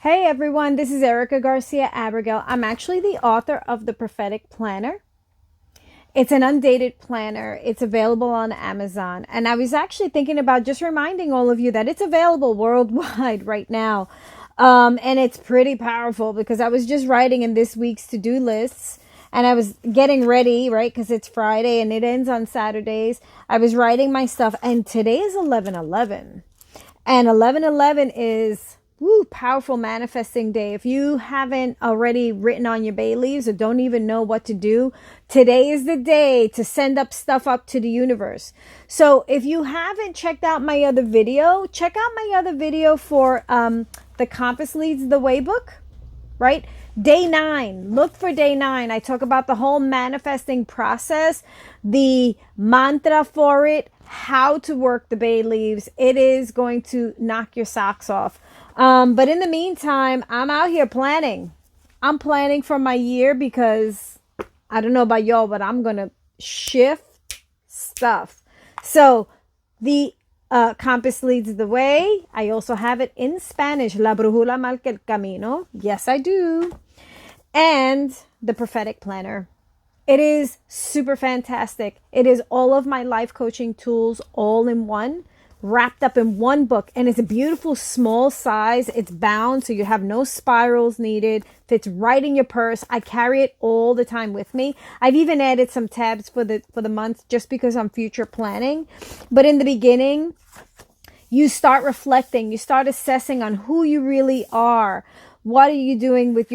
Hey everyone, this is Erica Garcia Abigail. I'm actually the author of the Prophetic Planner. It's an undated planner. It's available on Amazon. And I was actually thinking about just reminding all of you that it's available worldwide right now. And it's pretty powerful because I was just writing in this week's to-do lists and I was getting ready, right? Because it's Friday and it ends on Saturdays. I was writing my stuff and today is 11/11. And 11/11 is powerful manifesting day. If you haven't already written on your bay leaves or don't even know what to do, today is the day to send up stuff up to the universe. So if you haven't checked out my other video, check out my other video for the Compass Leads the Way book, right? Day 9, look for day 9. I talk about the whole manifesting process, the mantra for it, how to work the bay leaves. It is going to knock your socks off. But in the meantime, I'm out here planning. I'm planning for my year because I don't know about y'all, but I'm going to shift stuff. So the Compass Leads the Way. I also have it in Spanish. La brújula marca el camino. Yes, I do. And the Prophetic Planner. It is super fantastic. It is all of my life coaching tools all in one, wrapped up in one book. And it's a beautiful small size. It's bound, so you have no spirals needed. Fits right in your purse. I carry it all the time with me. I've even added some tabs for the month just because I'm future planning. But in the beginning, you start reflecting. You start assessing on who you really are. What are you doing with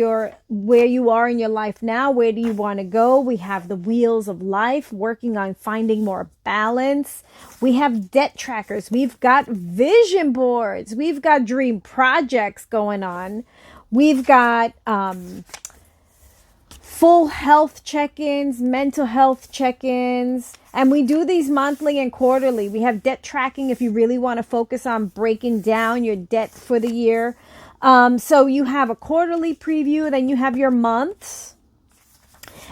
where you are in your life now? Where do you want to go? We have the wheels of life, working on finding more balance. We have debt trackers. We've got vision boards. We've got dream projects going on. We've got full health check-ins, mental health check-ins, and we do these monthly and quarterly. We have debt tracking if you really want to focus on breaking down your debt for the year. So you have a quarterly preview, then you have your months.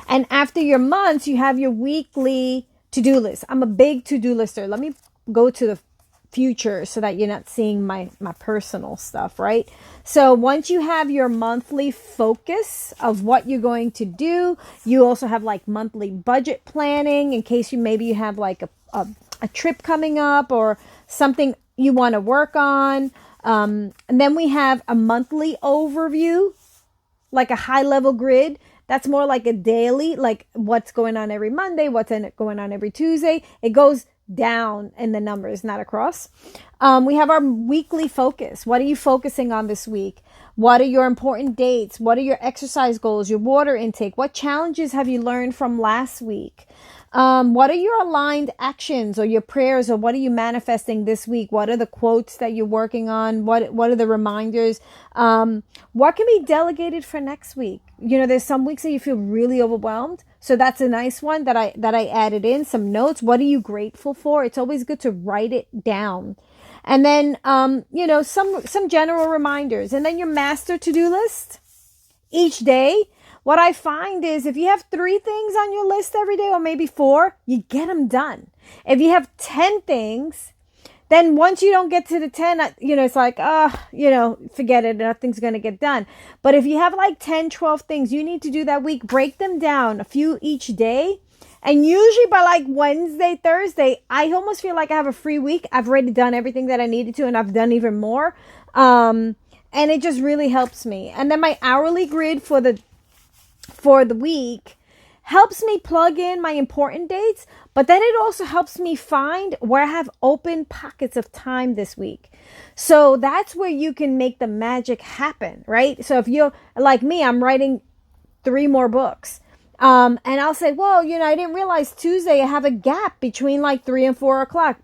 And after your months, you have your weekly to-do list. I'm a big to-do lister. Let me go to the future so that you're not seeing my personal stuff, right? So once you have your monthly focus of what you're going to do, you also have like monthly budget planning in case maybe you have like a trip coming up or something you want to work on. And then we have a monthly overview, like a high level grid. That's more like a daily, like what's going on every Monday, what's going on every Tuesday. It goes down in the numbers, not across. We have our weekly focus. What are you focusing on this week? What are your important dates? What are your exercise goals, your water intake? What challenges have you learned from last week? What are your aligned actions or your prayers, or what are you manifesting this week? What are the quotes that you're working on? What are the reminders? What can be delegated for next week? You know, there's some weeks that you feel really overwhelmed. So that's a nice one that I added in some notes. What are you grateful for? It's always good to write it down. And then, some general reminders, and then your master to-do list each day. What I find is if you have 3 things on your list every day, or maybe 4, you get them done. If you have 10 things, then once you don't get to the 10, it's like, forget it. Nothing's going to get done. But if you have like 10, 12 things you need to do that week, break them down, a few each day. And usually by like Wednesday, Thursday, I almost feel like I have a free week. I've already done everything that I needed to, and I've done even more. And it just really helps me. And then my hourly grid for the week helps me plug in my important dates, but then it also helps me find where I have open pockets of time this week. So that's where you can make the magic happen, right? So if you're like me, I'm writing 3 more books. And I'll say, well, I didn't realize Tuesday I have a gap between like 3 and 4 o'clock.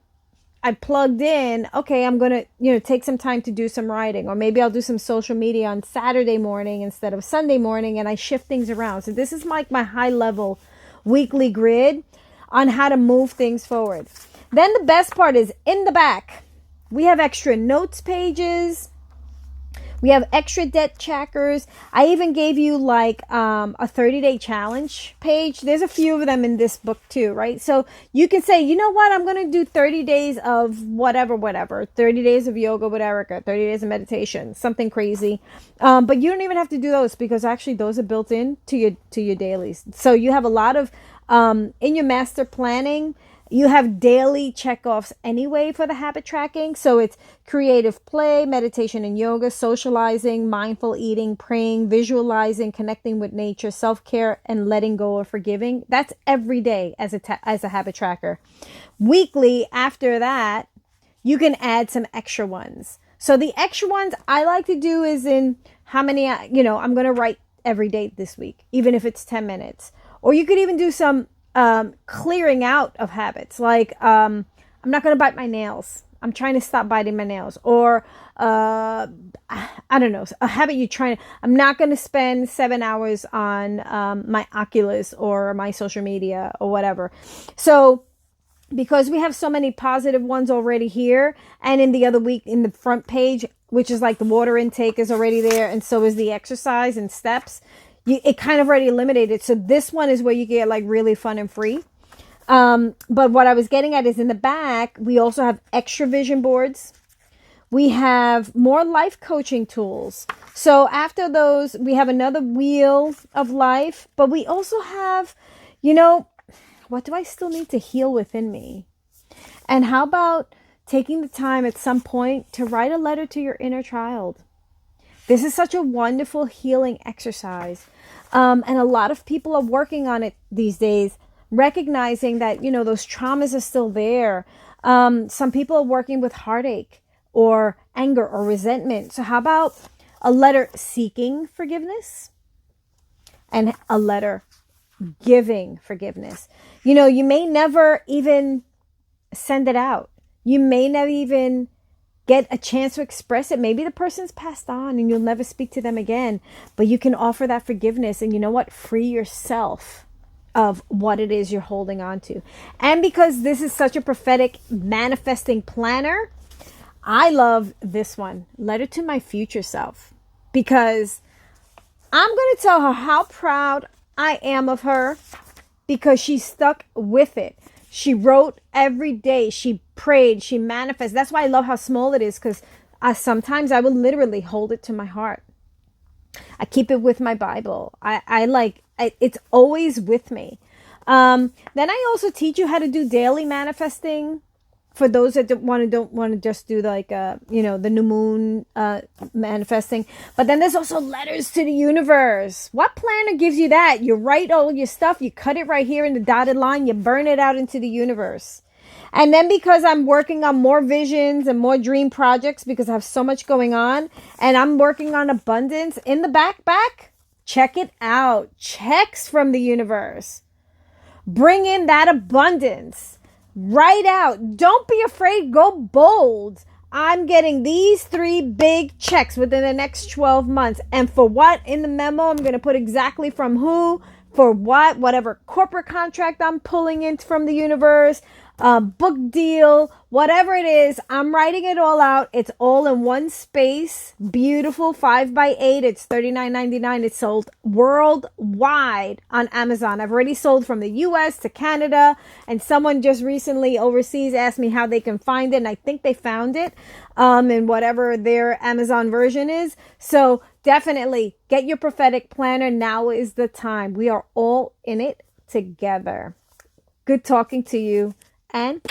I plugged in, okay, I'm going to, take some time to do some writing, or maybe I'll do some social media on Saturday morning instead of Sunday morning, and I shift things around. So this is like my high level weekly grid on how to move things forward. Then the best part is in the back, we have extra notes pages. We have extra debt trackers. I even gave you like a 30-day challenge page. There's a few of them in this book too, right? So you can say, you know what, I'm going to do 30 days of whatever, 30 days of yoga with Erica, 30 days of meditation, something crazy. But you don't even have to do those, because actually those are built in to your dailies. So you have a lot of, in your master planning, you have daily checkoffs anyway for the habit tracking. So it's creative play, meditation and yoga, socializing, mindful eating, praying, visualizing, connecting with nature, self-care, and letting go or forgiving. That's every day as a habit tracker. Weekly, after that, you can add some extra ones. So the extra ones I like to do is in how many, I'm going to write every day this week, even if it's 10 minutes. Or you could even do some clearing out of habits, like I'm not going to bite my nails. I'm trying to stop biting my nails. Or I don't know, a habit I'm not going to spend 7 hours on my Oculus or my social media or whatever. So because we have so many positive ones already here, and in the other week in the front page, which is like the water intake is already there, and so is the exercise and steps, it kind of already eliminated. So this one is where you get like really fun and free. But what I was getting at is in the back, we also have extra vision boards. We have more life coaching tools. So after those, we have another wheel of life, but we also have, what do I still need to heal within me? And how about taking the time at some point to write a letter to your inner child? This is such a wonderful healing exercise. And a lot of people are working on it these days, recognizing that, those traumas are still there. Some people are working with heartache or anger or resentment. So how about a letter seeking forgiveness and a letter giving forgiveness? You may never even send it out. You may never even get a chance to express it. Maybe the person's passed on and you'll never speak to them again, but you can offer that forgiveness, and you know what? Free yourself of what it is you're holding on to. And because this is such a prophetic manifesting planner, I love this one, Letter to My Future Self, because I'm going to tell her how proud I am of her, because she stuck with it. She wrote every day. She prayed. She manifested. That's why I love how small it is, because sometimes I will literally hold it to my heart. I keep it with my Bible. It's always with me. Then I also teach you how to do daily manifesting. For those that don't want to just do like the new moon manifesting. But then there's also letters to the universe. What planner gives you that? You write all your stuff, you cut it right here in the dotted line, you burn it out into the universe. And then because I'm working on more visions and more dream projects, because I have so much going on, and I'm working on abundance in the back, check it out. Checks from the universe. Bring in that abundance. Write out. Don't be afraid. Go bold. I'm getting these 3 big checks within the next 12 months. And for what? In the memo, I'm going to put exactly from who, for what, whatever corporate contract I'm pulling in from the universe, book deal, whatever it is, I'm writing it all out. It's all in one space. Beautiful 5x8. It's $39.99. It's sold worldwide on Amazon. I've already sold from the US to Canada, and someone just recently overseas asked me how they can find it, and I think they found it in whatever their Amazon version is. So definitely get your prophetic planner. Now is the time. We are all in it together. Good talking to you. And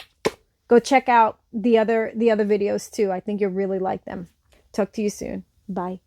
go check out the other videos too. I think you'll really like them. Talk to you soon. Bye.